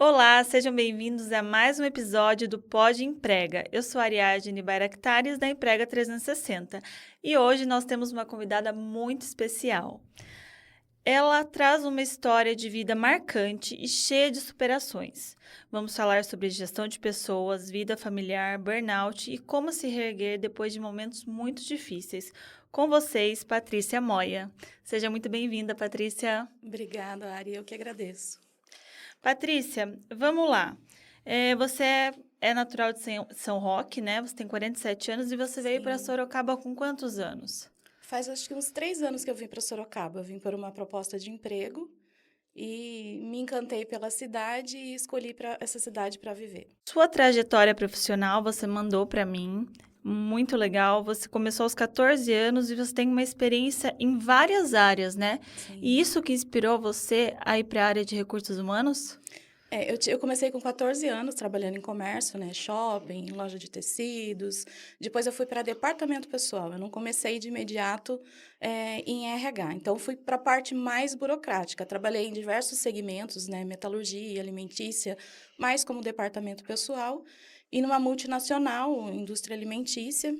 Olá, sejam bem-vindos a mais um episódio do Pod Emprega. Eu sou a Ariadne Bairactares, da Emprega 360, e hoje nós temos uma convidada muito especial. Ela traz uma história de vida marcante e cheia de superações. Vamos falar sobre gestão de pessoas, vida familiar, burnout e como se reerguer depois de momentos muito difíceis. Com vocês, Patrícia Moia. Seja muito bem-vinda, Patrícia. Obrigada, Ari. Eu que agradeço. Patrícia, vamos lá. Você é natural de São Roque, né? Você tem 47 anos e você veio para Sim. Sorocaba com quantos anos? Faz acho que uns 3 anos que eu vim para Sorocaba. Eu vim por uma proposta de emprego e me encantei pela cidade e escolhi essa cidade para viver. Sua trajetória profissional você mandou para mim, muito legal. Você começou aos 14 anos e você tem uma experiência em várias áreas, né? E Sim. isso que inspirou você a ir para a área de recursos humanos? Eu comecei com 14 anos trabalhando em comércio, né? Shopping, loja de tecidos. Depois eu fui para departamento pessoal. Eu não comecei de imediato em RH. Então, fui para a parte mais burocrática. Trabalhei em diversos segmentos, né? Metalurgia, alimentícia, mais como departamento pessoal. E numa multinacional, indústria alimentícia,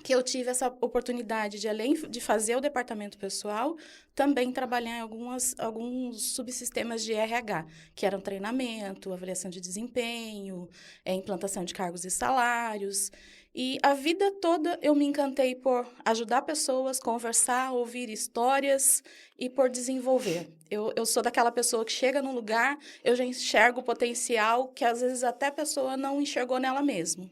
que eu tive essa oportunidade de, além de fazer o departamento pessoal, também trabalhar em alguns subsistemas de RH, que eram treinamento, avaliação de desempenho, implantação de cargos e salários. E a vida toda eu me encantei por ajudar pessoas, conversar, ouvir histórias e por desenvolver. Eu sou daquela pessoa que chega num lugar, eu já enxergo o potencial que às vezes até a pessoa não enxergou nela mesma.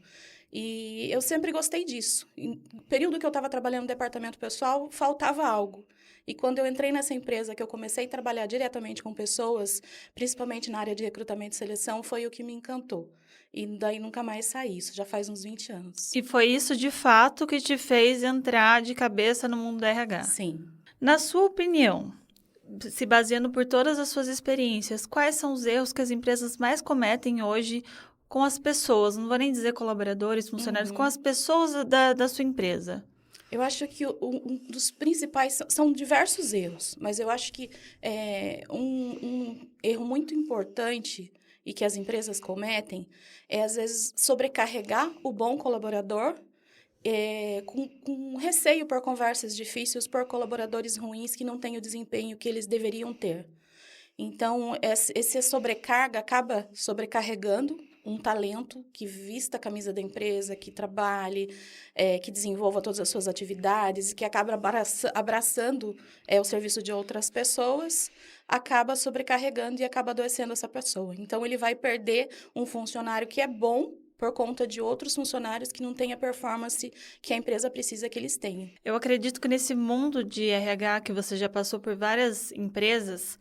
E eu sempre gostei disso. No período que eu estava trabalhando no departamento pessoal, faltava algo. E quando eu entrei nessa empresa, que eu comecei a trabalhar diretamente com pessoas, principalmente na área de recrutamento e seleção, foi o que me encantou. E daí nunca mais saí. Isso já faz uns 20 anos. E foi isso de fato que te fez entrar de cabeça no mundo do RH. Sim. Na sua opinião, se baseando por todas as suas experiências, quais são os erros que as empresas mais cometem hoje com as pessoas? Não vou nem dizer colaboradores, funcionários, com as Uhum. pessoas da sua empresa. Eu acho que um dos principais são diversos erros, mas eu acho que um erro muito importante e que as empresas cometem é, às vezes, sobrecarregar o bom colaborador com receio por conversas difíceis, por colaboradores ruins que não têm o desempenho que eles deveriam ter. Então, essa sobrecarga acaba sobrecarregando um talento que vista a camisa da empresa, que trabalhe, que desenvolva todas as suas atividades e que acaba abraçando o serviço de outras pessoas, acaba sobrecarregando e acaba adoecendo essa pessoa. Então, ele vai perder um funcionário que é bom por conta de outros funcionários que não têm a performance que a empresa precisa que eles tenham. Eu acredito que nesse mundo de RH, que você já passou por várias empresas,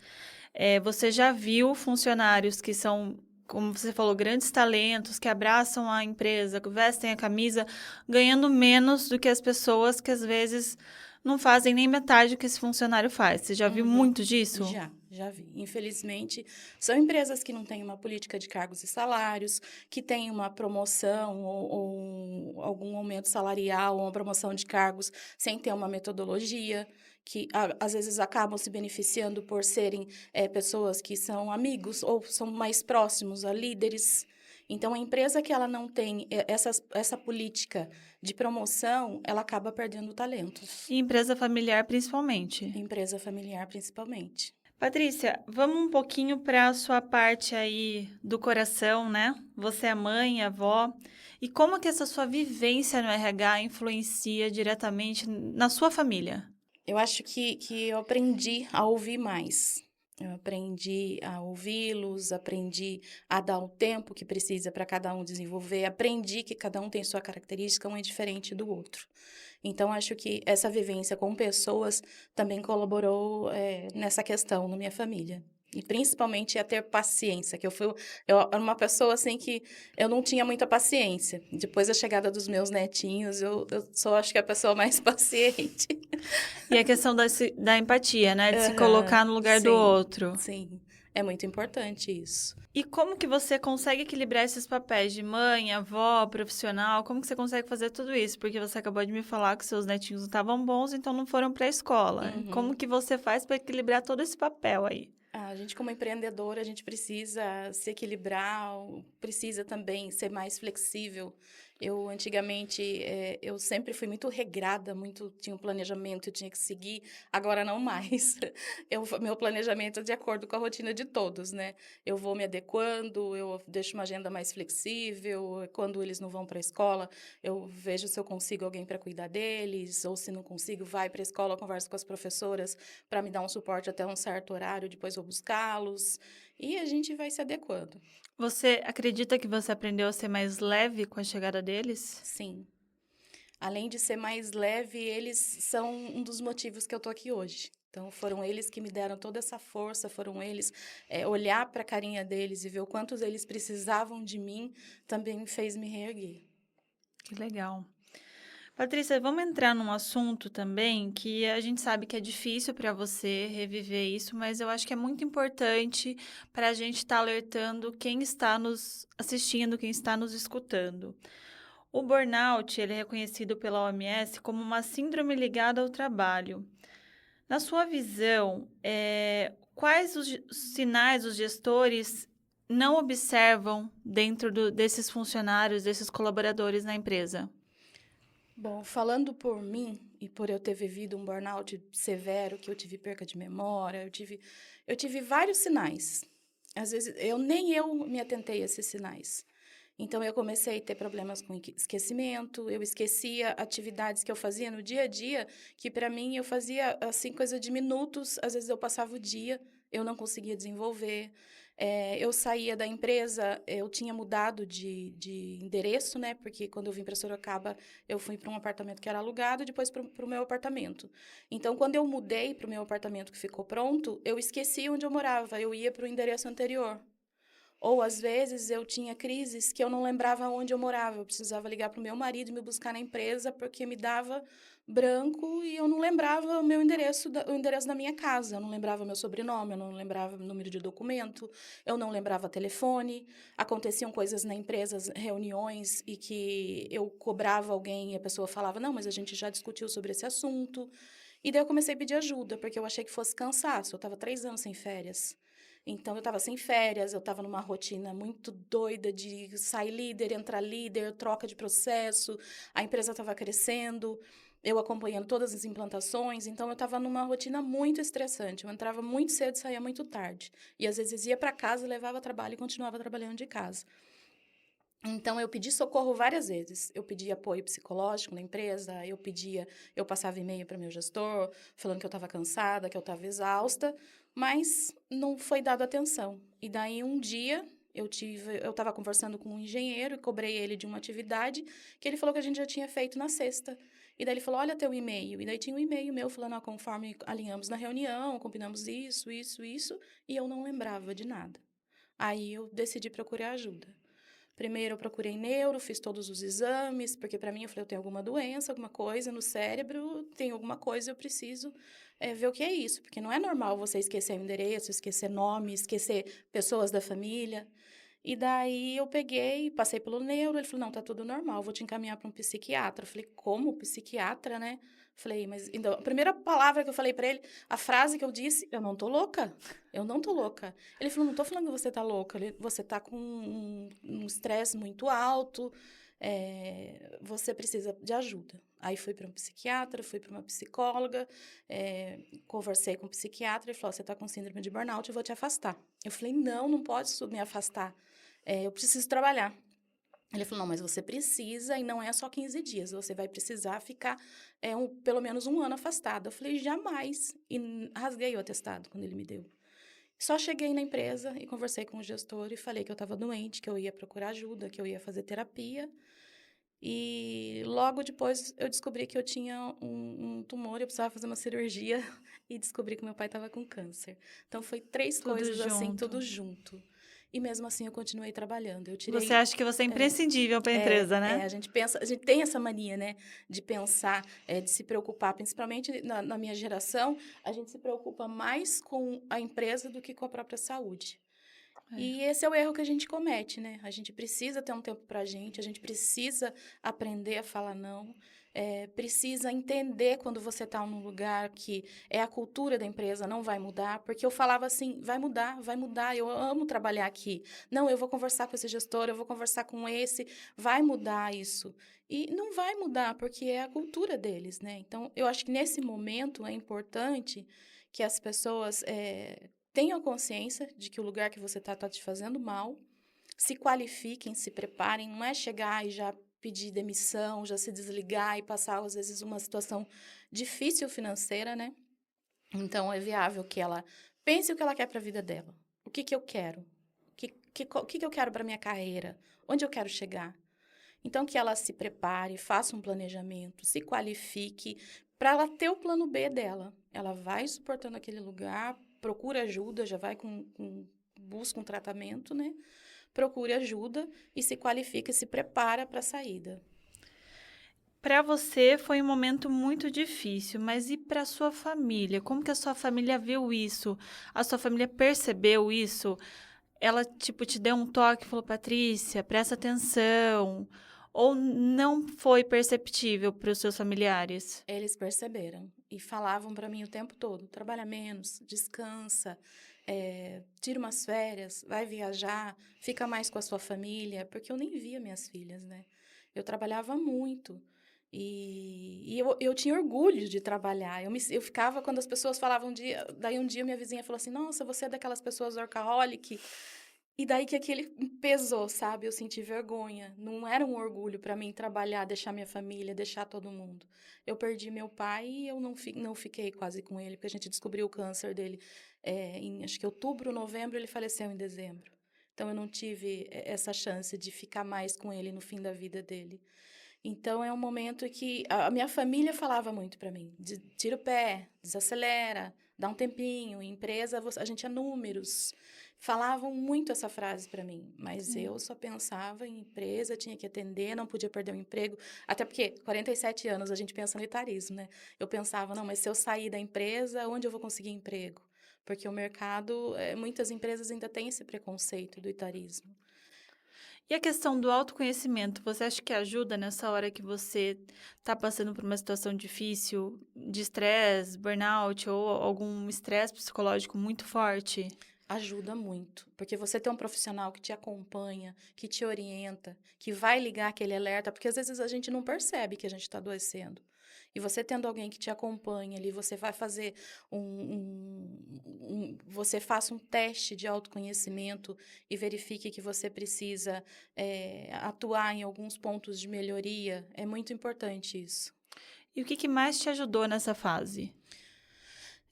você já viu funcionários que são, como você falou, grandes talentos, que abraçam a empresa, que vestem a camisa, ganhando menos do que as pessoas que às vezes não fazem nem metade do que esse funcionário faz. Você já viu Uhum. muito disso? Já vi. Infelizmente, são empresas que não têm uma política de cargos e salários, que têm uma promoção ou algum aumento salarial, ou uma promoção de cargos sem ter uma metodologia, que às vezes acabam se beneficiando por serem pessoas que são amigos ou são mais próximos a líderes. Então, a empresa que ela não tem essa política de promoção, ela acaba perdendo talentos. E empresa familiar, principalmente. Empresa familiar, principalmente. Patrícia, vamos um pouquinho para a sua parte aí do coração, né? Você é mãe, avó. E como que essa sua vivência no RH influencia diretamente na sua família? Eu acho que eu aprendi a ouvir mais. Eu aprendi a ouvi-los, aprendi a dar o tempo que precisa para cada um desenvolver, aprendi que cada um tem sua característica, um é diferente do outro. Então, acho que essa vivência com pessoas também colaborou, nessa questão na minha família. E principalmente a ter paciência, eu era uma pessoa assim que eu não tinha muita paciência. Depois da chegada dos meus netinhos, eu sou acho que a pessoa mais paciente. E a questão da empatia, né? De se colocar Aham, no lugar do sim, outro. sim. É muito importante isso. E como que você consegue equilibrar esses papéis de mãe, avó, profissional? Como que você consegue fazer tudo isso? Porque você acabou de me falar que seus netinhos não estavam bons, então não foram para a escola. Como Uhum. que você faz para equilibrar todo esse papel aí? A gente, como empreendedora, a gente precisa se equilibrar, precisa também ser mais flexível. Eu, antigamente, eu sempre fui muito regrada, tinha um planejamento, eu tinha que seguir, agora não mais. Meu planejamento é de acordo com a rotina de todos, né? Eu vou me adequando, eu deixo uma agenda mais flexível, quando eles não vão para a escola, eu vejo se eu consigo alguém para cuidar deles, ou se não consigo, vai para a escola, converso com as professoras para me dar um suporte até um certo horário, depois vou buscá-los, e a gente vai se adequando. Você acredita que você aprendeu a ser mais leve com a chegada deles? Sim. Além de ser mais leve, eles são um dos motivos que eu tô aqui hoje. Então, foram eles que me deram toda essa força, foram eles, olhar para a carinha deles e ver o quanto eles precisavam de mim, também me fez me reerguer. Que legal. Patrícia, vamos entrar num assunto também que a gente sabe que é difícil para você reviver isso, mas eu acho que é muito importante para a gente estar alertando quem está nos assistindo, quem está nos escutando. O burnout, ele é reconhecido pela OMS como uma síndrome ligada ao trabalho. Na sua visão, quais os sinais os gestores não observam dentro desses funcionários, desses colaboradores na empresa? Bom, falando por mim e por eu ter vivido um burnout severo, que eu tive perca de memória, eu tive vários sinais. Às vezes, nem eu me atentei a esses sinais. Então, eu comecei a ter problemas com esquecimento, eu esquecia atividades que eu fazia no dia a dia, que para mim eu fazia, assim, coisa de minutos, às vezes eu passava o dia, eu não conseguia desenvolver. Eu saía da empresa, eu tinha mudado de endereço, né? Porque quando eu vim para Sorocaba, eu fui para um apartamento que era alugado, depois para o meu apartamento. Então, quando eu mudei para o meu apartamento que ficou pronto, eu esqueci onde eu morava, eu ia para o endereço anterior. Ou, às vezes, eu tinha crises que eu não lembrava onde eu morava. Eu precisava ligar para o meu marido me buscar na empresa porque me dava branco e eu não lembrava o meu endereço, o endereço da minha casa. Eu não lembrava meu sobrenome, eu não lembrava o número de documento, eu não lembrava telefone. Aconteciam coisas na empresa, reuniões, e que eu cobrava alguém e a pessoa falava, não, mas a gente já discutiu sobre esse assunto. E daí eu comecei a pedir ajuda, porque eu achei que fosse cansaço. Eu estava 3 anos sem férias. Então, eu estava sem férias, eu estava numa rotina muito doida de sair líder, entrar líder, troca de processo, a empresa estava crescendo, eu acompanhando todas as implantações, então eu estava numa rotina muito estressante. Eu entrava muito cedo e saía muito tarde. E às vezes ia para casa, levava trabalho e continuava trabalhando de casa. Então, eu pedi socorro várias vezes. Eu pedi apoio psicológico na empresa, eu passava e-mail para meu gestor, falando que eu estava cansada, que eu estava exausta, mas não foi dado atenção. E daí, um dia, eu estava conversando com um engenheiro e cobrei ele de uma atividade que ele falou que a gente já tinha feito na sexta. E daí ele falou, olha teu e-mail. E daí tinha um e-mail meu falando, conforme alinhamos na reunião, combinamos isso, isso, isso, e eu não lembrava de nada. Aí eu decidi procurar ajuda. Primeiro eu procurei neuro, fiz todos os exames, porque para mim eu falei, eu tenho alguma doença, alguma coisa no cérebro, tem alguma coisa, eu preciso ver o que é isso, porque não é normal você esquecer o endereço, esquecer nome, esquecer pessoas da família. E daí eu peguei, passei pelo neuro, ele falou, não, tá tudo normal, vou te encaminhar para um psiquiatra. Eu falei, como psiquiatra, né? Falei, mas então, a primeira palavra que eu falei para ele, a frase que eu disse, eu não tô louca, eu não tô louca. Ele falou, não tô falando que você tá louca, você tá com um estresse muito alto, você precisa de ajuda. Aí fui para um psiquiatra, fui para uma psicóloga, conversei com o psiquiatra e falou, você tá com síndrome de burnout, eu vou te afastar. Eu falei, não, não pode me afastar, eu preciso trabalhar. Ele falou, não, mas você precisa, e não é só 15 dias, você vai precisar ficar pelo menos um ano afastada. Eu falei, jamais. E rasguei o atestado quando ele me deu. Só cheguei na empresa e conversei com o gestor e falei que eu estava doente, que eu ia procurar ajuda, que eu ia fazer terapia. E logo depois eu descobri que eu tinha um tumor, eu precisava fazer uma cirurgia e descobri que meu pai estava com câncer. Então, foi 3 Tudo coisas assim, junto. tudo junto. E mesmo assim eu continuei trabalhando. Eu Você tirei acha que você é imprescindível para a empresa, né? a gente pensa, a gente tem essa mania, né, de pensar, de se preocupar, principalmente na minha geração, a gente se preocupa mais com a empresa do que com a própria saúde. É. E esse é o erro que a gente comete, né? A gente precisa ter um tempo pra gente, a gente precisa aprender a falar não. precisa entender quando você está num lugar que é a cultura da empresa, não vai mudar, porque eu falava assim, vai mudar, eu amo trabalhar aqui. Não, eu vou conversar com esse gestor, eu vou conversar com esse, vai mudar isso. E não vai mudar, porque é a cultura deles, né? Então, eu acho que nesse momento é importante que as pessoas tenham consciência de que o lugar que você está te fazendo mal, se qualifiquem, se preparem, não é chegar e já pedir demissão, já se desligar e passar, às vezes, uma situação difícil financeira, né? Então, é viável que ela pense o que ela quer para a vida dela. O que que eu quero? O que que eu quero para minha carreira? Onde eu quero chegar? Então, que ela se prepare, faça um planejamento, se qualifique para ela ter o plano B dela. Ela vai suportando aquele lugar, procura ajuda, já vai busca um tratamento, né? Procure ajuda e se qualifica e se prepara para a saída. Para você foi um momento muito difícil, mas e para sua família? Como que a sua família viu isso? A sua família percebeu isso? Ela, tipo, te deu um toque e falou: Patrícia, presta atenção. Ou não foi perceptível para os seus familiares? Eles perceberam e falavam para mim o tempo todo: trabalha menos, descansa, tira umas férias, vai viajar, fica mais com a sua família, porque eu nem via minhas filhas, né? Eu trabalhava muito e eu tinha orgulho de trabalhar. Eu ficava, quando as pessoas falavam um dia, daí um dia minha vizinha falou assim: Nossa, você é daquelas pessoas workaholic. E daí que aquele pesou, sabe? Eu senti vergonha. Não era um orgulho para mim trabalhar, deixar minha família, deixar todo mundo. Eu perdi meu pai e eu não fiquei quase com ele, porque a gente descobriu o câncer dele em, acho que outubro, novembro, ele faleceu em dezembro. Então, eu não tive essa chance de ficar mais com ele no fim da vida dele. Então, é um momento que a minha família falava muito para mim: tira o pé, desacelera, dá um tempinho, empresa, a gente é números. Falavam muito essa frase para mim, mas eu só pensava em empresa, tinha que atender, não podia perder o emprego. Até porque, 47 anos, a gente pensa no etarismo, né? Eu pensava, não, mas se eu sair da empresa, onde eu vou conseguir emprego? Porque o mercado, muitas empresas ainda têm esse preconceito do etarismo. E a questão do autoconhecimento, você acha que ajuda nessa hora que você está passando por uma situação difícil, de estresse, burnout ou algum estresse psicológico muito forte? Ajuda muito, porque você tem um profissional que te acompanha, que te orienta, que vai ligar aquele alerta, porque às vezes a gente não percebe que a gente está adoecendo. E você tendo alguém que te acompanha ali, você vai fazer você faça um teste de autoconhecimento e verifique que você precisa atuar em alguns pontos de melhoria. É muito importante isso. E o que que mais te ajudou nessa fase?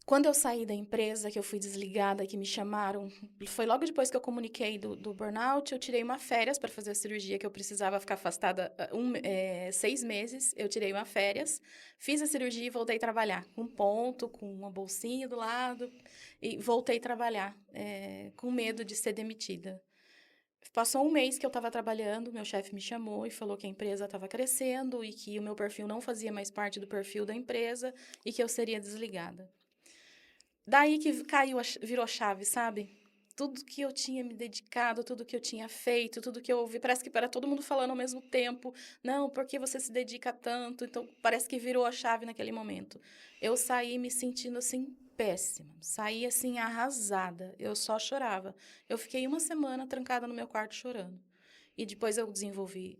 Quando eu saí da empresa, que eu fui desligada, que me chamaram, foi logo depois que eu comuniquei do burnout, eu tirei uma férias para fazer a cirurgia, que eu precisava ficar afastada 6 meses. Eu tirei uma férias, fiz a cirurgia e voltei a trabalhar, com ponto, com uma bolsinha do lado, e voltei a trabalhar, com medo de ser demitida. Passou um mês que eu estava trabalhando, meu chefe me chamou e falou que a empresa estava crescendo e que o meu perfil não fazia mais parte do perfil da empresa e que eu seria desligada. Daí que virou chave, sabe? Tudo que eu tinha me dedicado, tudo que eu tinha feito, tudo que eu ouvi, parece que era todo mundo falando ao mesmo tempo. Não, por que você se dedica tanto? Então, parece que virou a chave naquele momento. Eu saí me sentindo assim, péssima. Saí assim, arrasada. Eu só chorava. Eu fiquei uma semana trancada no meu quarto chorando. E depois eu desenvolvi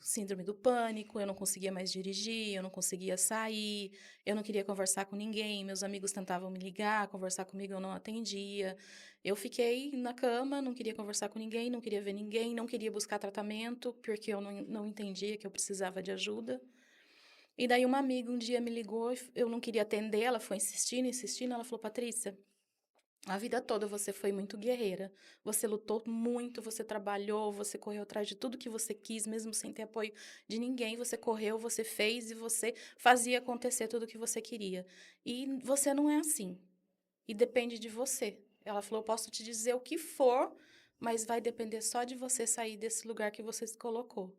síndrome do pânico, eu não conseguia mais dirigir, eu não conseguia sair, eu não queria conversar com ninguém, meus amigos tentavam me ligar, conversar comigo, eu não atendia. Eu fiquei na cama, não queria conversar com ninguém, não queria ver ninguém, não queria buscar tratamento, porque eu não entendia que eu precisava de ajuda. E daí uma amiga um dia me ligou, eu não queria atender, ela foi insistindo, insistindo, ela falou: Patrícia, a vida toda você foi muito guerreira. Você lutou muito, você trabalhou, você correu atrás de tudo que você quis, mesmo sem ter apoio de ninguém. Você correu, você fez e você fazia acontecer tudo o que você queria. E você não é assim. E depende de você. Ela falou: eu posso te dizer o que for, mas vai depender só de você sair desse lugar que você se colocou.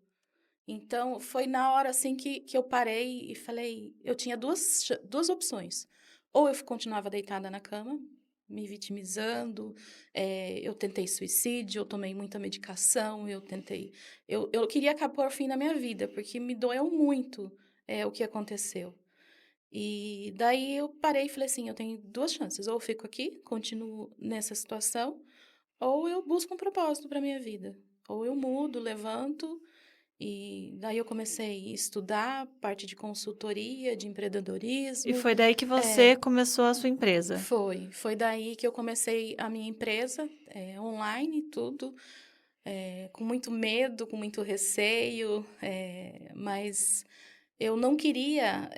Então, foi na hora assim que eu parei e falei: eu tinha duas opções. Ou eu continuava deitada na cama, me vitimizando, eu tentei suicídio, eu tomei muita medicação, eu queria pôr fim na minha vida, porque me doeu muito o que aconteceu. E daí eu parei e falei assim, eu tenho duas chances, ou eu fico aqui, continuo nessa situação, ou eu busco um propósito para minha vida. Ou eu mudo, levanto, e daí eu comecei a estudar parte de consultoria, de E empreendedorismo. foi daí que É, você começou a sua empresa. foi daí que eu comecei a minha empresa, online, tudo, com muito medo, com muito receio, mas eu não queria.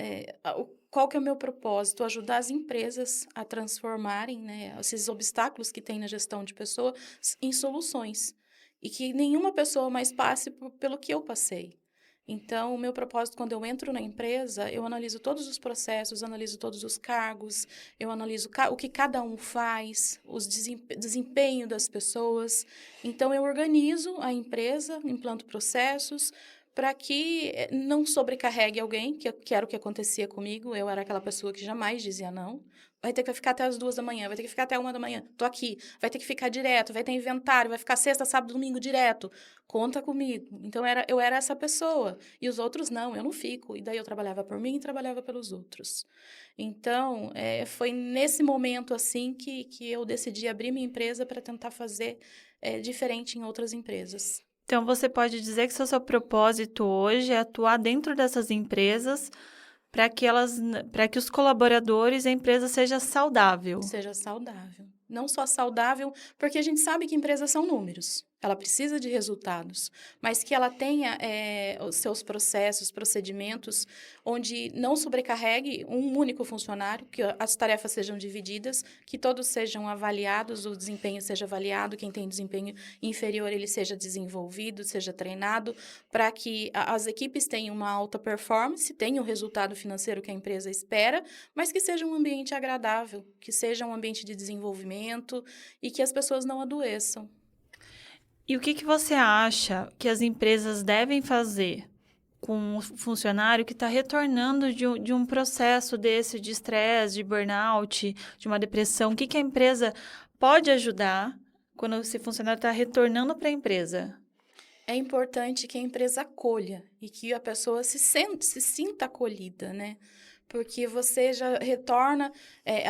Qual que é o meu propósito? Ajudar as empresas a transformarem, né, esses obstáculos que tem na gestão de pessoas em soluções. E que nenhuma pessoa mais passe pelo que eu passei. Então, o meu propósito, quando eu entro na empresa, eu analiso todos os processos, analiso todos os cargos, eu analiso o que cada um faz, os desempenho das pessoas. Então, eu organizo a empresa, implanto processos, para que não sobrecarregue alguém, que era o que acontecia comigo. Eu era aquela pessoa que jamais dizia não. Vai ter que ficar até as 2 da manhã, vai ter que ficar até 1 da manhã. Tô aqui. Vai ter que ficar direto, vai ter inventário, vai ficar sexta, sábado, domingo direto. Conta comigo. Então, eu era essa pessoa. E os outros não, eu não fico. E daí eu trabalhava por mim e trabalhava pelos outros. Então, foi nesse momento, assim, que eu decidi abrir minha empresa para tentar fazer diferente em outras empresas. Então, você pode dizer que seu propósito hoje é atuar dentro dessas empresas para que os colaboradores e a empresa seja saudável. Seja saudável. Não só saudável, porque a gente sabe que empresas são números. Ela precisa de resultados, mas que ela tenha os seus processos, procedimentos, onde não sobrecarregue um único funcionário, que as tarefas sejam divididas, que todos sejam avaliados, o desempenho seja avaliado, quem tem desempenho inferior ele seja desenvolvido, seja treinado, para que as equipes tenham uma alta performance, tenham o resultado financeiro que a empresa espera, mas que seja um ambiente agradável, que seja um ambiente de desenvolvimento e que as pessoas não adoeçam. E o que você acha que as empresas devem fazer com o funcionário que está retornando de um processo desse de estresse, de burnout, de uma depressão? O que a empresa pode ajudar quando esse funcionário está retornando para a empresa? É importante que a empresa acolha e que a pessoa se sinta acolhida, né? Porque você já retorna.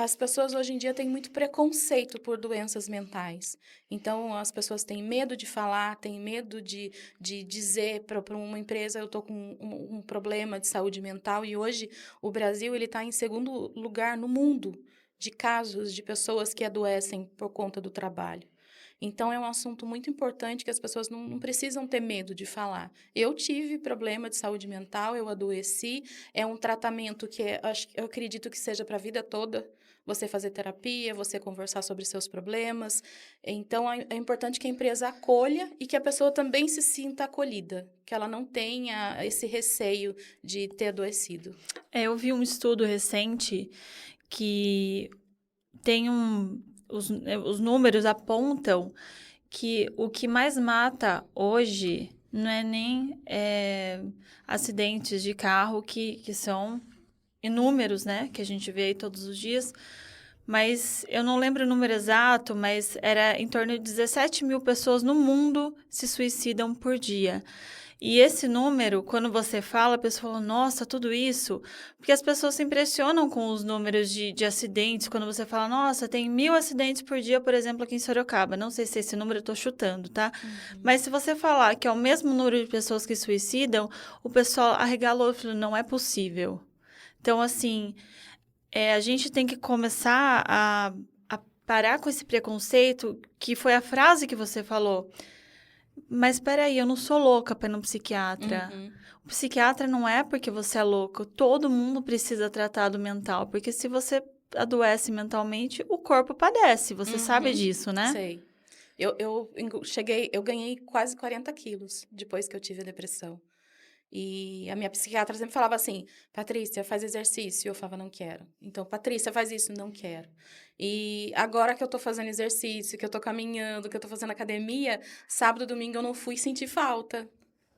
As pessoas hoje em dia têm muito preconceito por doenças mentais. Então, as pessoas têm medo de falar, têm medo de dizer para uma empresa: eu estou com um problema de saúde mental. E hoje o Brasil ele está em segundo lugar no mundo de casos de pessoas que adoecem por conta do trabalho. Então, é um assunto muito importante que as pessoas não precisam ter medo de falar. Eu tive problema de saúde mental, eu adoeci. É um tratamento que eu acredito que seja para a vida toda. Você fazer terapia, você conversar sobre seus problemas. Então, é importante que a empresa acolha e que a pessoa também se sinta acolhida, que ela não tenha esse receio de ter adoecido. Eu vi um estudo recente que tem os números apontam que o que mais mata hoje não é nem acidentes de carro, que são inúmeros, né? Que a gente vê aí todos os dias. Mas eu não lembro o número exato, mas era em torno de 17 mil pessoas no mundo se suicidam por dia. E esse número, quando você fala, a pessoa fala, nossa, tudo isso? Porque as pessoas se impressionam com os números de acidentes. Quando você fala, nossa, tem 1.000 acidentes por dia, por exemplo, aqui em Sorocaba. Não sei se esse número eu estou chutando, tá? Uhum. Mas se você falar que é o mesmo número de pessoas que suicidam, o pessoal arregalou e falou, não é possível. Então, assim, a gente tem que começar a parar com esse preconceito, que foi a frase que você falou. Mas espera aí, eu não sou louca para ir no psiquiatra. Uhum. O psiquiatra não é porque você é louco. Todo mundo precisa tratar do mental, porque se você adoece mentalmente, o corpo padece. Você sabe Uhum. disso, né? Sei. Eu ganhei quase 40 quilos depois que eu tive a depressão. E a minha psiquiatra sempre falava assim, Patrícia, faz exercício. Eu falava, não quero. Então, Patrícia, faz isso. Não quero. E agora que eu tô fazendo exercício, que eu tô caminhando, que eu tô fazendo academia, sábado, domingo eu não fui sentir falta.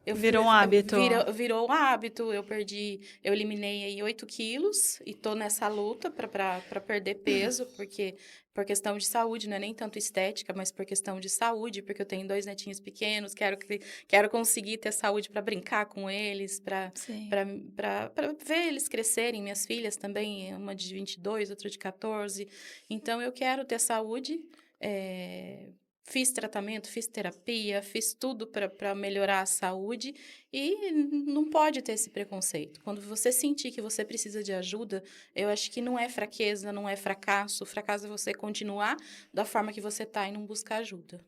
Virou um hábito. Virou um hábito. Eu eliminei aí 8 quilos e tô nessa luta para perder peso, porque por questão de saúde, não é nem tanto estética, mas por questão de saúde, porque eu tenho 2 netinhos pequenos, quero conseguir ter saúde para brincar com eles, para Sim. ver eles crescerem, minhas filhas também, uma de 22, outra de 14. Então, eu quero ter saúde. Fiz tratamento, fiz terapia, fiz tudo para melhorar a saúde e não pode ter esse preconceito. Quando você sentir que você precisa de ajuda, eu acho que não é fraqueza, não é fracasso. O fracasso é você continuar da forma que você está e não buscar ajuda.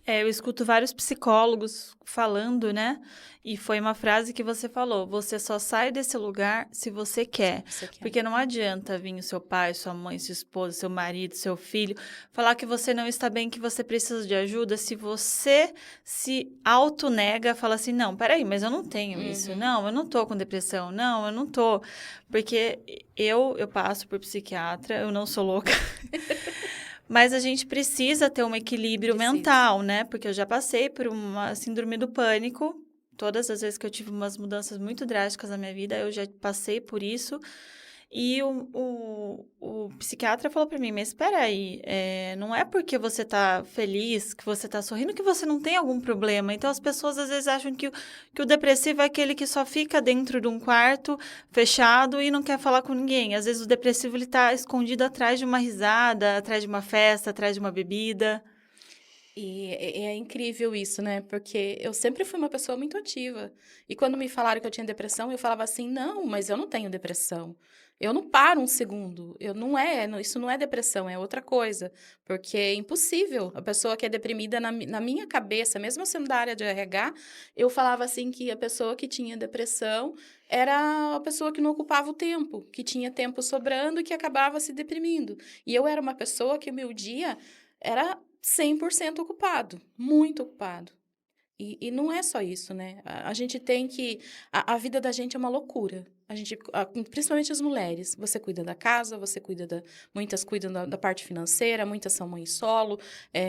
Eu escuto vários psicólogos falando, né? E foi uma frase que você falou: você só sai desse lugar se você quer. Você quer. Porque não adianta vir o seu pai, sua mãe, sua esposa, seu marido, seu filho, falar que você não está bem, que você precisa de ajuda, se você se autonega, fala assim: não, peraí, mas eu não tenho isso. Não, eu não tô com depressão. Não, eu não tô. Porque eu passo por psiquiatra, eu não sou louca. Mas a gente precisa ter um equilíbrio mental, né? Porque eu já passei por uma síndrome do pânico. Todas as vezes que eu tive umas mudanças muito drásticas na minha vida, eu já passei por isso. E o psiquiatra falou para mim, mas espera aí, não é porque você tá feliz, que você tá sorrindo, que você não tem algum problema. Então, as pessoas às vezes acham que o depressivo é aquele que só fica dentro de um quarto, fechado, e não quer falar com ninguém. Às vezes, o depressivo, ele tá escondido atrás de uma risada, atrás de uma festa, atrás de uma bebida. E é incrível isso, né? Porque eu sempre fui uma pessoa muito ativa. E quando me falaram que eu tinha depressão, eu falava assim: não, mas eu não tenho depressão. Eu não paro um segundo. Isso não é depressão, é outra coisa. Porque é impossível. A pessoa que é deprimida, na minha cabeça, mesmo sendo da área de RH, eu falava assim que a pessoa que tinha depressão era a pessoa que não ocupava o tempo, que tinha tempo sobrando e que acabava se deprimindo. E eu era uma pessoa que o meu dia era 100% ocupado, muito ocupado. E não é só isso, né? A gente tem que... A vida da gente é uma loucura. Principalmente as mulheres. Você cuida da casa, muitas cuidam da parte financeira, muitas são mães solo,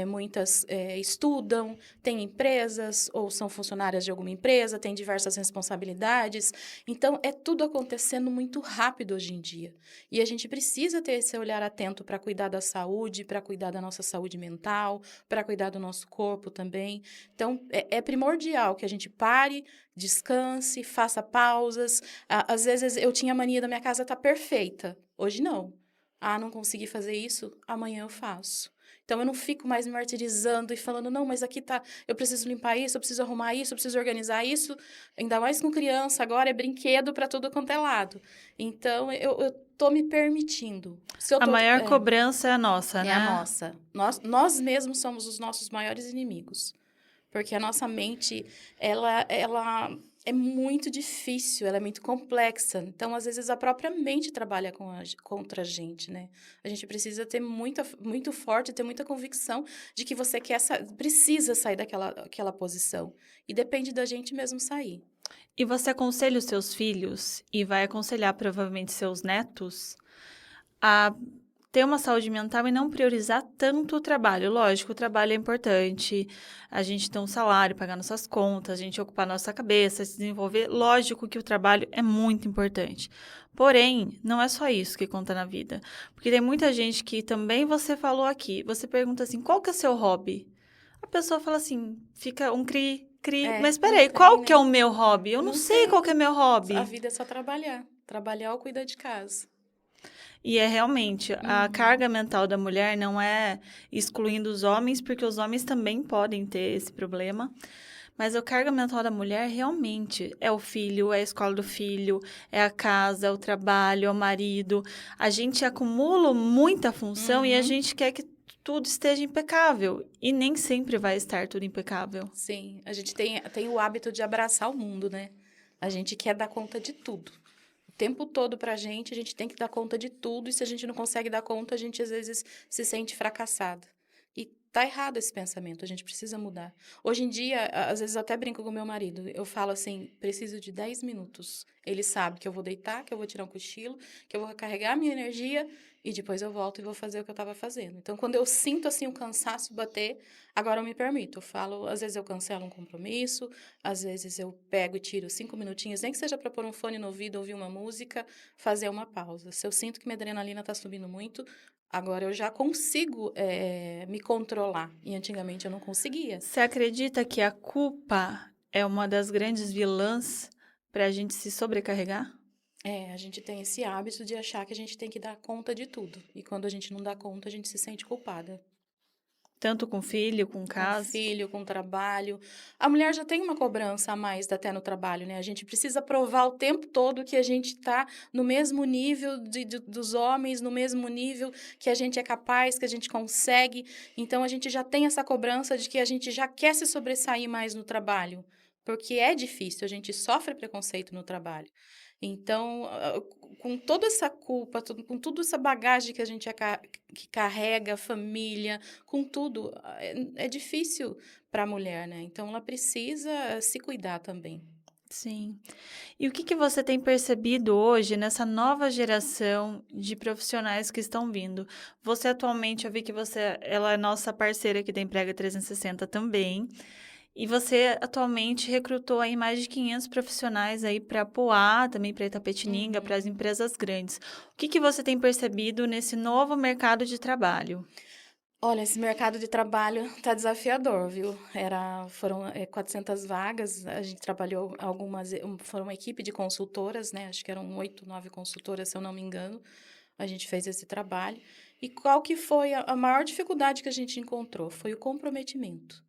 muitas estudam, têm empresas ou são funcionárias de alguma empresa, têm diversas responsabilidades. Então, é tudo acontecendo muito rápido hoje em dia. E a gente precisa ter esse olhar atento para cuidar da saúde, para cuidar da nossa saúde mental, para cuidar do nosso corpo também. Então, é primordial que a gente pare, descanse, faça pausas. Às vezes eu tinha mania da minha casa estar perfeita. Hoje não. Não consegui fazer isso, amanhã eu faço. Então eu não fico mais me martirizando e falando, não, mas aqui tá, eu preciso limpar isso, eu preciso arrumar isso, eu preciso organizar isso. Ainda mais com criança, agora é brinquedo para tudo quanto é lado. Então eu tô me permitindo. A maior cobrança é a nossa, né? É a nossa. Nós mesmos somos os nossos maiores inimigos. Porque a nossa mente, ela é muito difícil, ela é muito complexa. Então, às vezes, a própria mente trabalha contra a gente, né? A gente precisa ter muito forte, ter muita convicção de que você precisa sair daquela posição. E depende da gente mesmo sair. E você aconselha os seus filhos, e vai aconselhar provavelmente seus netos, a ter uma saúde mental e não priorizar tanto o trabalho. Lógico, o trabalho é importante, a gente ter um salário, pagar nossas contas, a gente ocupar nossa cabeça, se desenvolver. Lógico que o trabalho é muito importante. Porém, não é só isso que conta na vida. Porque tem muita gente que também você falou aqui, você pergunta assim, qual que é o seu hobby? A pessoa fala assim, fica um cri, mas peraí, qual que é o meu hobby? Eu não sei qual que é meu hobby. A vida é só trabalhar. Trabalhar ou cuidar de casa. E é realmente, a carga mental da mulher não é excluindo os homens, porque os homens também podem ter esse problema. Mas a carga mental da mulher realmente é o filho, é a escola do filho, é a casa, é o trabalho, é o marido. A gente acumula muita função e a gente quer que tudo esteja impecável. E nem sempre vai estar tudo impecável. Sim, a gente tem o hábito de abraçar o mundo, né? A gente quer dar conta de tudo. O tempo todo pra gente, a gente tem que dar conta de tudo. E se a gente não consegue dar conta, a gente às vezes se sente fracassada. E tá errado esse pensamento, a gente precisa mudar. Hoje em dia, às vezes eu até brinco com o meu marido, eu falo assim, preciso de 10 minutos. Ele sabe que eu vou deitar, que eu vou tirar um cochilo, que eu vou recarregar a minha energia e depois eu volto e vou fazer o que eu estava fazendo. Então, quando eu sinto assim o cansaço bater, agora eu me permito. Eu falo, às vezes eu cancelo um compromisso, às vezes eu pego e tiro 5 minutinhos, nem que seja para pôr um fone no ouvido, ouvir uma música, fazer uma pausa. Se eu sinto que minha adrenalina está subindo muito, agora eu já consigo me controlar. E antigamente eu não conseguia. Você acredita que a culpa é uma das grandes vilãs para a gente se sobrecarregar? A gente tem esse hábito de achar que a gente tem que dar conta de tudo. E quando a gente não dá conta, a gente se sente culpada. Tanto com filho, com Com casa? filho, com trabalho. A mulher já tem uma cobrança a mais até no trabalho, né? A gente precisa provar o tempo todo que a gente está no mesmo nível dos homens, no mesmo nível que a gente é capaz, que a gente consegue. Então, a gente já tem essa cobrança de que a gente já quer se sobressair mais no trabalho. Porque é difícil, a gente sofre preconceito no trabalho. Então, com toda essa culpa, com toda essa bagagem que a gente que carrega, família, com tudo, é difícil para a mulher, né? Então, ela precisa se cuidar também. Sim. E o que você tem percebido hoje nessa nova geração de profissionais que estão vindo? Você atualmente, eu vi que ela é nossa parceira aqui da Emprega 360 também. E você atualmente recrutou aí mais de 500 profissionais aí para Poá, também para Itapetininga, para as Uhum. empresas grandes. O que você tem percebido nesse novo mercado de trabalho? Olha, esse mercado de trabalho tá desafiador, viu? Foram 400 vagas, a gente trabalhou foram uma equipe de consultoras, né? Acho que eram 8, 9 consultoras, se eu não me engano. A gente fez esse trabalho. E qual que foi a maior dificuldade que a gente encontrou? Foi o comprometimento.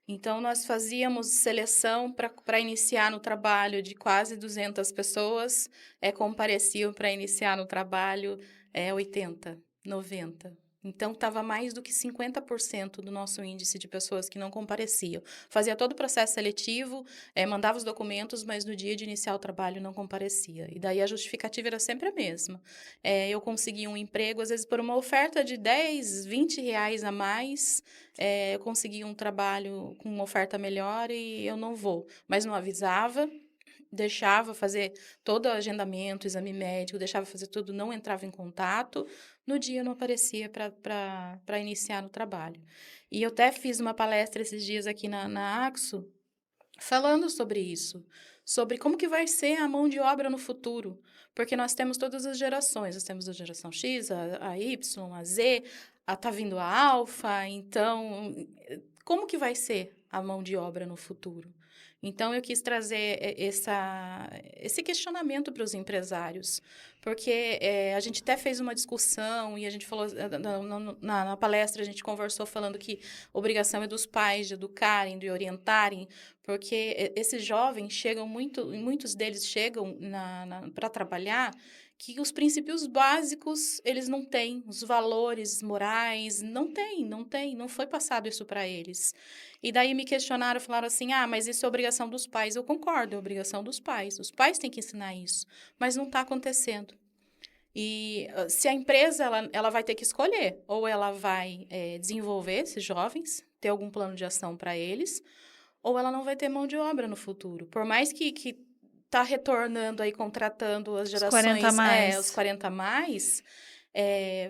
Então, nós fazíamos seleção para iniciar no trabalho de quase 200 pessoas, compareciam para iniciar no trabalho 80, 90. Então, estava mais do que 50% do nosso índice de pessoas que não compareciam. Fazia todo o processo seletivo, mandava os documentos, mas no dia de iniciar o trabalho não comparecia. E daí a justificativa era sempre a mesma. Eu conseguia um emprego, às vezes por uma oferta de 10, 20 reais a mais, eu conseguia um trabalho com uma oferta melhor e eu não vou. Mas não avisava, deixava fazer todo o agendamento, exame médico, deixava fazer tudo, não entrava em contato. No dia não aparecia para iniciar no trabalho. E eu até fiz uma palestra esses dias aqui na Axo, falando sobre isso, sobre como que vai ser a mão de obra no futuro, porque nós temos todas as gerações, nós temos a geração X, a Y, a Z, tá vindo a Alfa, então, como que vai ser a mão de obra no futuro? Então, eu quis trazer esse questionamento para os empresários, porque a gente até fez uma discussão e a gente falou, na palestra, a gente conversou falando que obrigação é dos pais de educarem, de orientarem, porque esses jovens chegam muitos deles chegam para trabalhar que os princípios básicos eles não têm, os valores morais, não foi passado isso para eles. E daí me questionaram, falaram assim, mas isso é obrigação dos pais. Eu concordo, é obrigação dos pais. Os pais têm que ensinar isso, mas não está acontecendo. E se a empresa ela vai ter que escolher, ou ela vai desenvolver esses jovens, ter algum plano de ação para eles, ou ela não vai ter mão de obra no futuro. Por mais que está retornando aí, contratando as Os 40 a gerações, os mais. 40 a mais,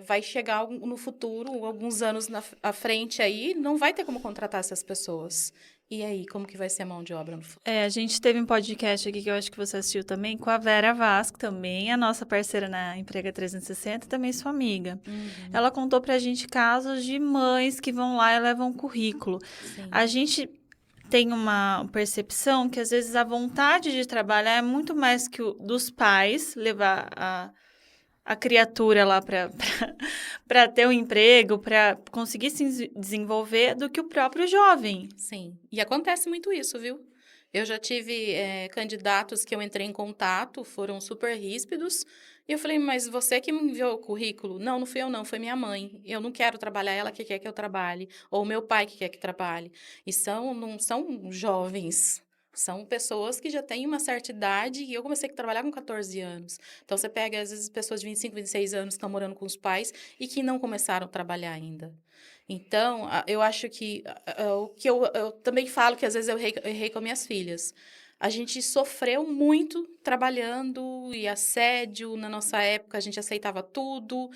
vai chegar no futuro, alguns anos à frente aí, não vai ter como contratar essas pessoas. E aí, como que vai ser a mão de obra no futuro? A gente teve um podcast aqui que eu acho que você assistiu também, com a Vera Vasco também, a nossa parceira na Emprega 360, também sua amiga. Uhum. Ela contou pra gente casos de mães que vão lá e levam um currículo. Sim. A gente tem uma percepção que às vezes a vontade de trabalhar é muito mais que dos pais levar a criatura lá para ter um emprego, para conseguir se desenvolver, do que o próprio jovem. Sim, e acontece muito isso, viu? Eu já tive candidatos que eu entrei em contato, foram super ríspidos, e eu falei, mas você que me enviou o currículo? Não, não fui eu não, foi minha mãe. Eu não quero trabalhar, ela que quer que eu trabalhe, ou meu pai que quer que trabalhe. E não são jovens, são pessoas que já têm uma certa idade, e eu comecei a trabalhar com 14 anos. Então, você pega, às vezes, pessoas de 25, 26 anos que estão morando com os pais e que não começaram a trabalhar ainda. Então, eu acho que o que eu também falo que às vezes eu errei com as minhas filhas. A gente sofreu muito trabalhando e assédio. Na nossa época, a gente aceitava tudo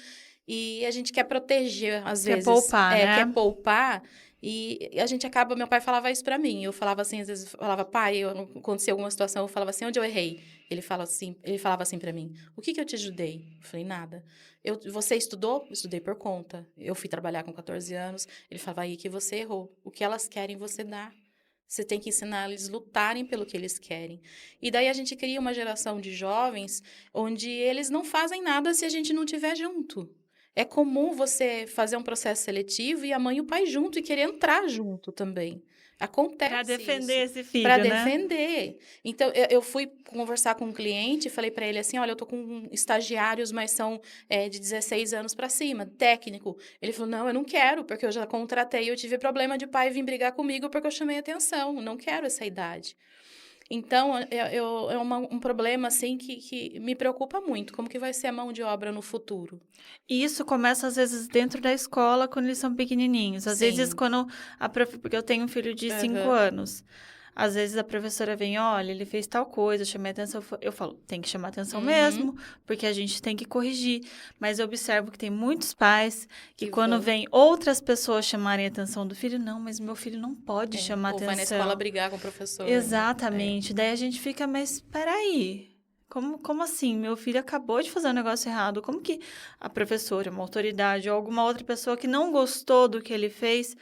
e a gente quer proteger, às Quer vezes, poupar, quer né? poupar. E a gente acaba. Meu pai falava isso pra mim. Eu falava assim, às vezes, falava, pai, aconteceu alguma situação, eu falava assim, onde eu errei? Ele falava assim pra mim, o que eu te ajudei? Eu falei, nada. Você estudou? Estudei por conta. Eu fui trabalhar com 14 anos. Ele falava, aí que você errou. O que elas querem, você dá. Você tem que ensinar eles a lutarem pelo que eles querem. E daí a gente cria uma geração de jovens onde eles não fazem nada se a gente não estiver junto. É comum você fazer um processo seletivo e a mãe e o pai junto e querer entrar junto também. Para Acontece isso. defender esse Para filho, né? defender. Então, eu fui conversar com um cliente e falei para ele assim: olha, eu tô com estagiários, mas são de 16 anos para cima, técnico. Ele falou: não, eu não quero, porque eu já contratei, eu tive problema de pai vir brigar comigo porque eu chamei atenção. Não quero essa idade. Então, é um problema, assim, que me preocupa muito. Como que vai ser a mão de obra no futuro? E isso começa, às vezes, dentro da escola, quando eles são pequenininhos. Às vezes, Sim. quando porque eu tenho um filho de 5 Aham. anos. Às vezes, a professora vem, olha, ele fez tal coisa, eu chamei atenção. Eu falo, tem que chamar atenção mesmo, Uhum. porque a gente tem que corrigir. Mas eu observo que tem muitos pais que, Que quando vão. vem outras pessoas chamarem a atenção do filho, não, mas meu filho não pode chamar Ou vai na escola atenção. brigar com o professor, né? É. Exatamente. Daí a gente fica, mas peraí. Como assim? Meu filho acabou de fazer um negócio errado. Como que a professora, uma autoridade ou alguma outra pessoa que não gostou do que ele fez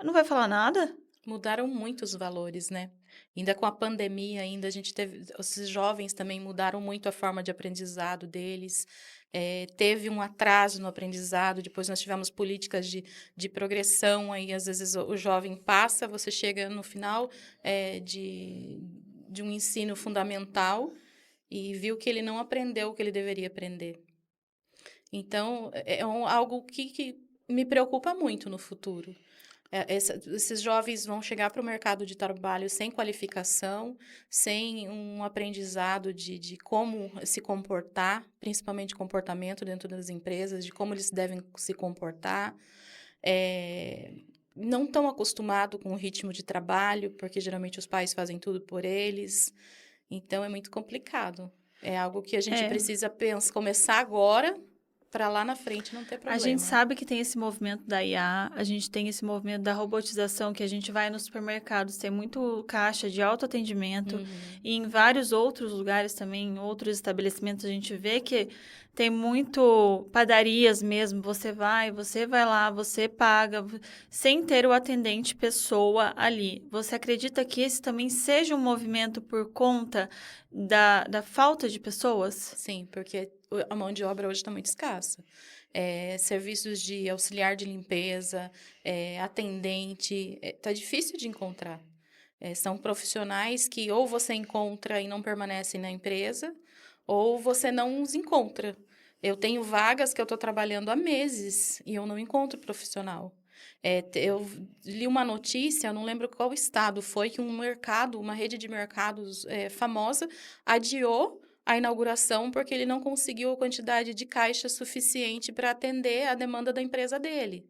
não vai falar nada? Mudaram muito os valores, né? Ainda com a pandemia, ainda a gente teve. Esses jovens também mudaram muito a forma de aprendizado deles. Teve um atraso no aprendizado, depois nós tivemos políticas de progressão, aí às vezes o jovem passa, você chega no final de um ensino fundamental e viu que ele não aprendeu o que ele deveria aprender. Então, algo que me preocupa muito no futuro. Esses jovens vão chegar para o mercado de trabalho sem qualificação, sem um aprendizado de como se comportar, principalmente comportamento dentro das empresas, de como eles devem se comportar. É, não estão acostumados com o ritmo de trabalho, porque geralmente os pais fazem tudo por eles. Então, é muito complicado. É algo que a gente É. precisa começar agora, para lá na frente não ter A gente problema. sabe que tem esse movimento da IA, a gente tem esse movimento da robotização, que a gente vai nos supermercados, tem muito caixa de autoatendimento, Uhum. e em vários outros lugares também, em outros estabelecimentos, a gente vê que tem muito padarias mesmo, você vai lá, você paga, sem ter o atendente pessoa ali. Você acredita que esse também seja um movimento por conta da falta de pessoas? Sim, porque a mão de obra hoje está muito escassa. Serviços de auxiliar de limpeza, atendente, tá difícil de encontrar. São profissionais que ou você encontra e não permanecem na empresa, ou você não os encontra. Eu tenho vagas que eu estou trabalhando há meses e eu não encontro profissional. Eu li uma notícia, eu não lembro qual estado foi, que uma rede de mercados famosa, adiou a inauguração porque ele não conseguiu a quantidade de caixa suficiente para atender a demanda da empresa dele.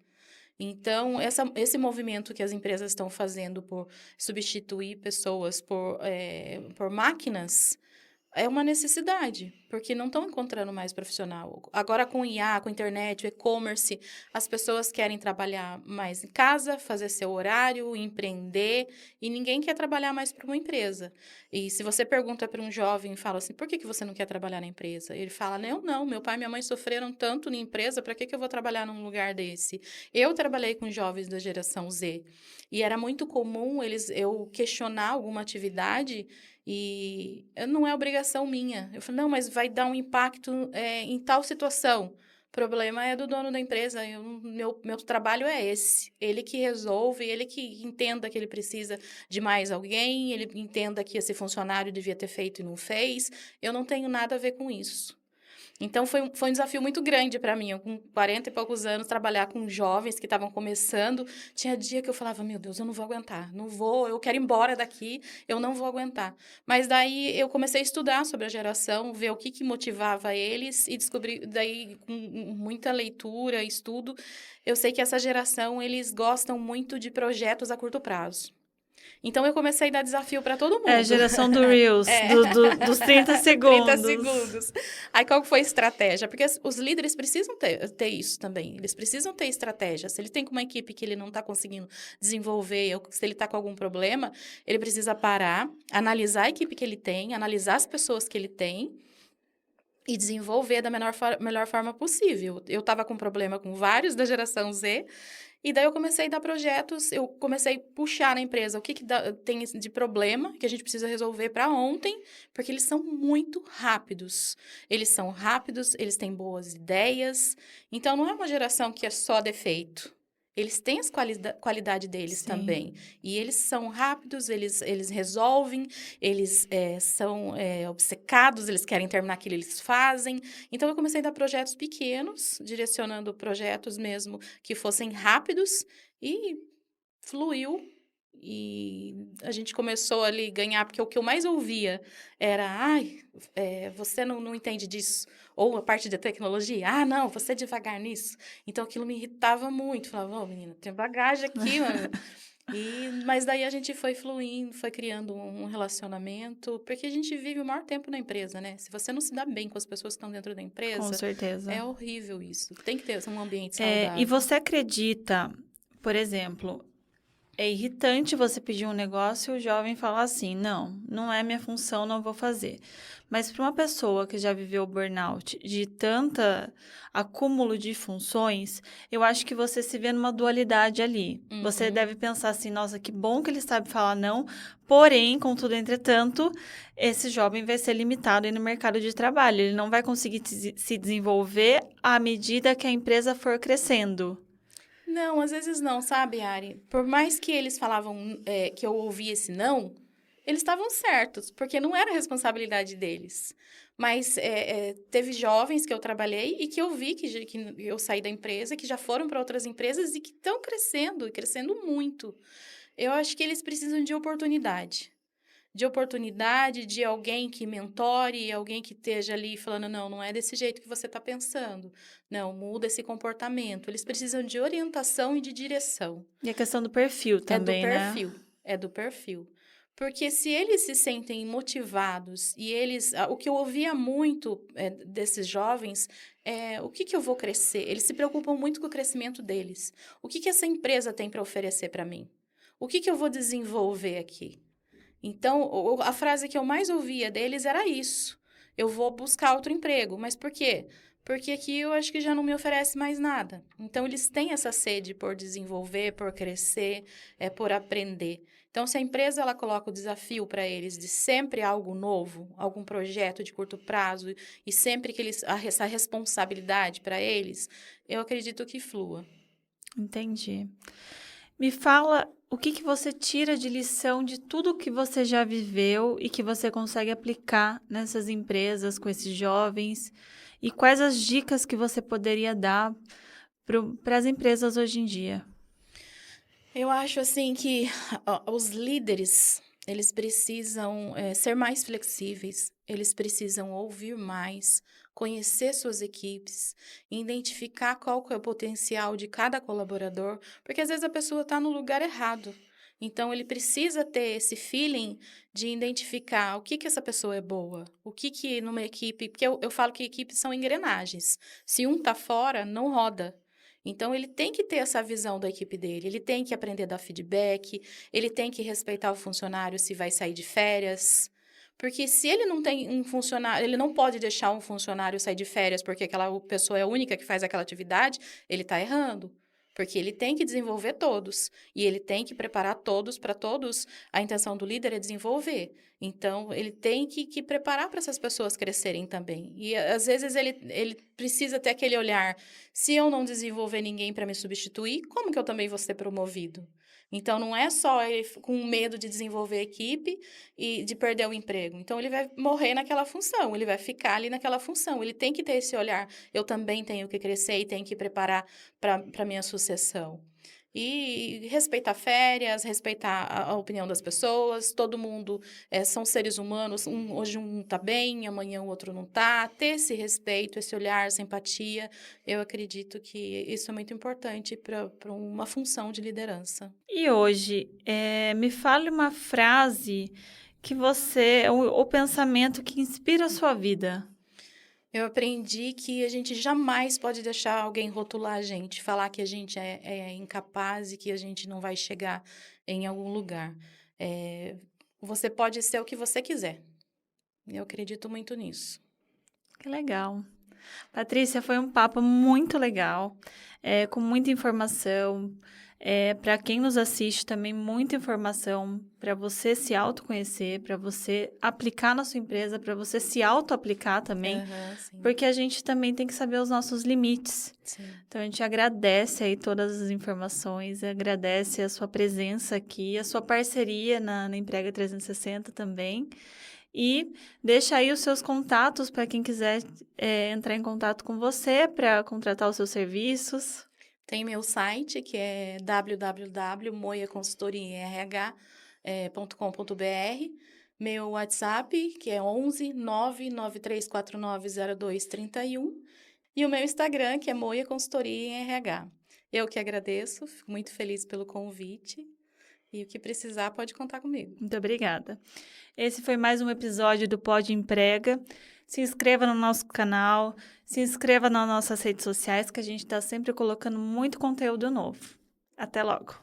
Então, esse movimento que as empresas estão fazendo por substituir pessoas por máquinas é uma necessidade, porque não estão encontrando mais profissional. Agora, com o IA, com a internet, o e-commerce, as pessoas querem trabalhar mais em casa, fazer seu horário, empreender, e ninguém quer trabalhar mais para uma empresa. E se você pergunta para um jovem e fala assim, por que você não quer trabalhar na empresa? Ele fala, não, meu pai e minha mãe sofreram tanto na empresa, para que eu vou trabalhar num lugar desse? Eu trabalhei com jovens da geração Z, e era muito comum eu questionar alguma atividade e não é obrigação minha. Eu falei, não, mas vai dar um impacto em tal situação. O problema é do dono da empresa. Meu trabalho é esse. Ele que resolve, ele que entenda que ele precisa de mais alguém, ele entenda que esse funcionário devia ter feito e não fez. Eu não tenho nada a ver com isso. Então, foi um desafio muito grande para mim. Eu, com 40 e poucos anos, trabalhar com jovens que estavam começando. Tinha dia que eu falava, meu Deus, eu não vou aguentar. Não vou, eu quero ir embora daqui, eu não vou aguentar. Mas daí, eu comecei a estudar sobre a geração, ver o que motivava eles e descobri, daí, com muita leitura, estudo, eu sei que essa geração, eles gostam muito de projetos a curto prazo. Então, eu comecei a dar desafio para todo É a mundo. geração do Reels, É. dos 30 30 segundos. segundos. Aí, qual que foi a estratégia? Porque os líderes precisam ter isso também. Eles precisam ter estratégia. Se ele tem uma equipe que ele não está conseguindo desenvolver, ou se ele está com algum problema, ele precisa parar, analisar a equipe que ele tem, analisar as pessoas que ele tem e desenvolver da melhor forma possível. Eu estava com problema com vários da geração Z, e daí eu comecei a dar projetos, eu comecei a puxar na empresa o que tem de problema que a gente precisa resolver para ontem, porque eles são muito rápidos. Eles são rápidos, eles têm boas ideias. Então, não é uma geração que é só defeito. Eles têm as qualidade deles Sim. também. E eles são rápidos, eles resolvem, eles são obcecados, eles querem terminar aquilo, eles fazem. Então, eu comecei a dar projetos pequenos, direcionando projetos mesmo que fossem rápidos e fluiu. E a gente começou ali a ganhar, porque o que eu mais ouvia era, ai, você não entende disso. Ou a parte da tecnologia, não, você é devagar nisso. Então, aquilo me irritava muito. Falava, menina, tem bagagem aqui, mano. Mas daí a gente foi fluindo, foi criando um relacionamento, porque a gente vive o maior tempo na empresa, né? Se você não se dá bem com as pessoas que estão dentro da Com empresa, certeza. é horrível isso. Tem que ter um ambiente E saudável. você acredita, por exemplo, é irritante você pedir um negócio e o jovem falar assim, não é minha função, não vou fazer. Mas para uma pessoa que já viveu burnout de tanta acúmulo de funções, eu acho que você se vê numa dualidade ali. Você deve pensar assim, nossa, que bom que ele sabe falar não, porém, contudo, entretanto, esse jovem vai ser limitado aí no mercado de trabalho. Ele não vai conseguir se desenvolver à medida que a empresa for crescendo. Não, às vezes não, sabe, Ari? Por mais que eles falavam que eu ouvia esse não, eles estavam certos, porque não era responsabilidade deles. Mas teve jovens que eu trabalhei e que eu vi que eu saí da empresa, que já foram para outras empresas e que estão crescendo, e crescendo muito. Eu acho que eles precisam de oportunidade. De oportunidade, de alguém que mentore, alguém que esteja ali falando, não é desse jeito que você está pensando. Não, muda esse comportamento. Eles precisam de orientação e de direção. E a questão do perfil também, né? É do perfil. Porque se eles se sentem motivados e o que eu ouvia muito desses jovens é o que eu vou crescer? Eles se preocupam muito com o crescimento deles. O que essa empresa tem para oferecer para mim? O que eu vou desenvolver aqui? Então, a frase que eu mais ouvia deles era isso. Eu vou buscar outro emprego. Mas por quê? Porque aqui eu acho que já não me oferece mais nada. Então, eles têm essa sede por desenvolver, por crescer, por aprender. Então, se a empresa ela coloca o desafio para eles de sempre algo novo, algum projeto de curto prazo, e sempre que essa responsabilidade para eles, eu acredito que flua. Entendi. Me fala o que você tira de lição de tudo que você já viveu e que você consegue aplicar nessas empresas com esses jovens e quais as dicas que você poderia dar para as empresas hoje em dia? Eu acho assim que os líderes, eles precisam ser mais flexíveis, eles precisam ouvir mais, conhecer suas equipes, identificar qual que é o potencial de cada colaborador, porque às vezes a pessoa está no lugar errado. Então, ele precisa ter esse feeling de identificar o que essa pessoa é boa, o que numa equipe... Porque eu falo que equipes são engrenagens. Se um está fora, não roda. Então, ele tem que ter essa visão da equipe dele, ele tem que aprender a dar feedback, ele tem que respeitar o funcionário se vai sair de férias. Porque se ele não tem um funcionário, ele não pode deixar um funcionário sair de férias porque aquela pessoa é a única que faz aquela atividade, ele está errando. Porque ele tem que desenvolver todos. E ele tem que preparar todos, para todos, a intenção do líder é desenvolver. Então, ele tem que preparar para essas pessoas crescerem também. E, às vezes, ele precisa ter aquele olhar. Se eu não desenvolver ninguém para me substituir, como que eu também vou ser promovido? Então, não é só ele com medo de desenvolver a equipe e de perder o emprego. Então, ele vai morrer naquela função, ele vai ficar ali naquela função. Ele tem que ter esse olhar. Eu também tenho que crescer e tenho que preparar para a minha sucessão. E respeitar férias, respeitar a opinião das pessoas, todo mundo são seres humanos, hoje um está bem, amanhã o outro não está. Ter esse respeito, esse olhar, essa empatia, eu acredito que isso é muito importante para uma função de liderança. E hoje, me fale uma frase que você, o pensamento que inspira a sua vida. Eu aprendi que a gente jamais pode deixar alguém rotular a gente, falar que a gente é incapaz e que a gente não vai chegar em algum lugar. Você pode ser o que você quiser. Eu acredito muito nisso. Que legal. Patrícia, foi um papo muito legal, com muita informação. Para quem nos assiste também, muita informação para você se autoconhecer, para você aplicar na sua empresa, para você se auto-aplicar também, Aham, sim, porque a gente também tem que saber os nossos limites. sim. Então, a gente agradece aí todas as informações, agradece a sua presença aqui, a sua parceria na Emprega 360 também. E deixa aí os seus contatos para quem quiser entrar em contato com você para contratar os seus serviços. Tem meu site, que é www.moiaconsultoriarh.com.br. Meu WhatsApp, que é 11 993490231. E o meu Instagram, que é Moia Consultoria em RH. Eu que agradeço, fico muito feliz pelo convite. E o que precisar, pode contar comigo. Muito obrigada. Esse foi mais um episódio do Pod Emprega. Se inscreva no nosso canal, se inscreva nas nossas redes sociais, que a gente está sempre colocando muito conteúdo novo. Até logo!